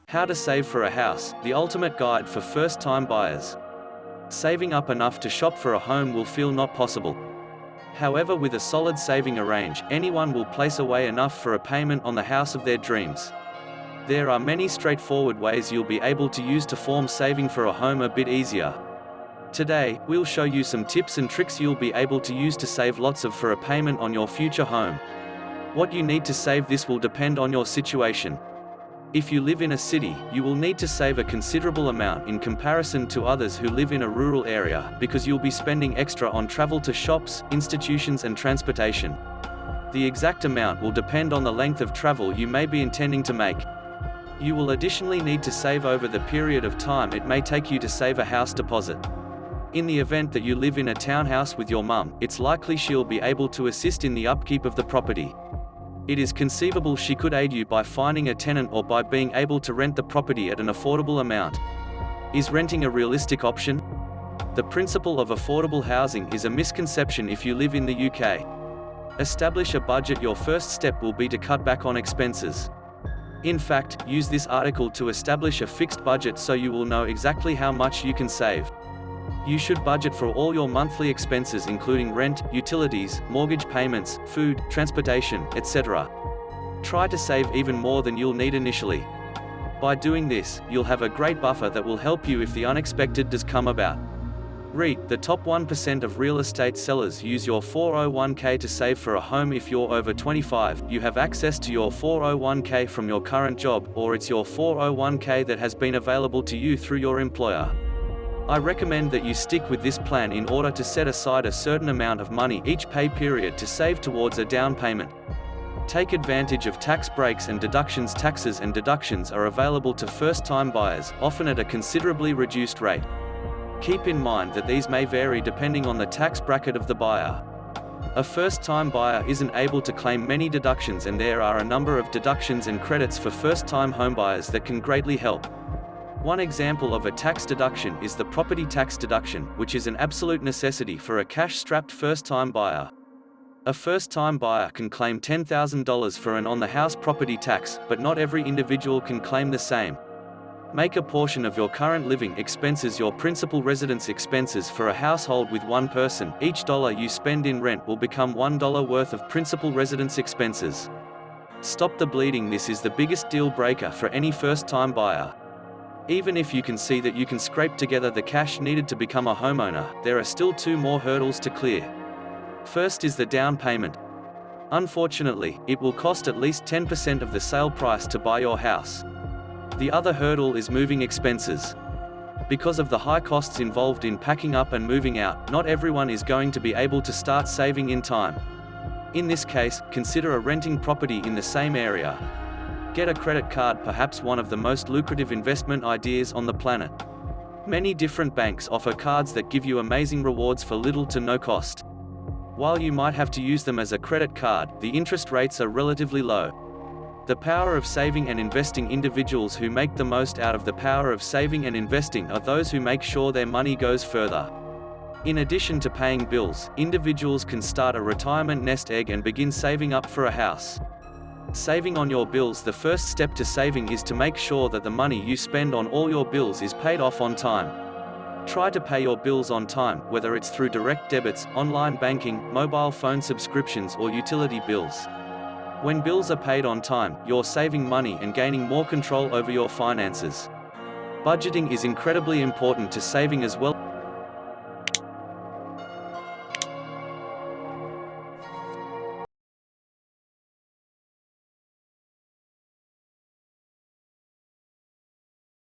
How to save for a house, the ultimate guide for first-time buyers. Saving up enough to shop for a home will feel not possible. However, with a solid saving arrange, anyone will place away enough for a payment on the house of their dreams. There are many straightforward ways you'll be able to use to form saving for a home a bit easier. Today, we'll show you some tips and tricks you'll be able to use to save lots of for a payment on your future home. What you need to save this will depend on your situation. If you live in a city, you will need to save a considerable amount in comparison to others who live in a rural area, because you'll be spending extra on travel to shops, institutions and transportation. The exact amount will depend on the length of travel you may be intending to make. You will additionally need to save over the period of time it may take you to save a house deposit. In the event that you live in a townhouse with your mum, it's likely she'll be able to assist in the upkeep of the property. It is conceivable she could aid you by finding a tenant or by being able to rent the property at an affordable amount. Is renting a realistic option? The principle of affordable housing is a misconception if you live in the UK. Establish a budget. Your first step will be to cut back on expenses. In fact, use this article to establish a fixed budget so you will know exactly how much you can save. You should budget for all your monthly expenses including rent, utilities, mortgage payments, food, transportation, etc. Try to save even more than you'll need initially. By doing this, you'll have a great buffer that will help you if the unexpected does come about. Read, the top 1% of real estate sellers use your 401k to save for a home. If you're over 25, you have access to your 401k from your current job, or it's your 401k that has been available to you through your employer. I recommend that you stick with this plan in order to set aside a certain amount of money each pay period to save towards a down payment. Take advantage of tax breaks and deductions. Taxes and deductions are available to first-time buyers, often at a considerably reduced rate. Keep in mind that these may vary depending on the tax bracket of the buyer. A first-time buyer isn't able to claim many deductions, and there are a number of deductions and credits for first-time homebuyers that can greatly help. One example of a tax deduction is the property tax deduction, which is an absolute necessity for a cash-strapped first-time buyer. A first-time buyer can claim $10,000 for an on-the-house property tax, but not every individual can claim the same. Make a portion of your current living expenses your principal residence expenses. For a household with one person, each dollar you spend in rent will become $1 worth of principal residence expenses. Stop the bleeding. This is the biggest deal breaker for any first-time buyer. Even if you can see that you can scrape together the cash needed to become a homeowner, there are still two more hurdles to clear. First is the down payment. Unfortunately, it will cost at least 10% of the sale price to buy your house. The other hurdle is moving expenses. Because of the high costs involved in packing up and moving out, not everyone is going to be able to start saving in time. In this case, consider a renting property in the same area. Get a credit card, perhaps one of the most lucrative investment ideas on the planet. Many different banks offer cards that give you amazing rewards for little to no cost. While you might have to use them as a credit card, the interest rates are relatively low. The power of saving and investing. Individuals who make the most out of the power of saving and investing are those who make sure their money goes further. In addition to paying bills, individuals can start a retirement nest egg and begin saving up for a house. Saving on your bills. The first step to saving is to make sure that the money you spend on all your bills is paid off on time. Try to pay your bills on time, whether it's through direct debits, online banking, mobile phone subscriptions or utility bills. When bills are paid on time, you're saving money and gaining more control over your finances. Budgeting is incredibly important to saving as well.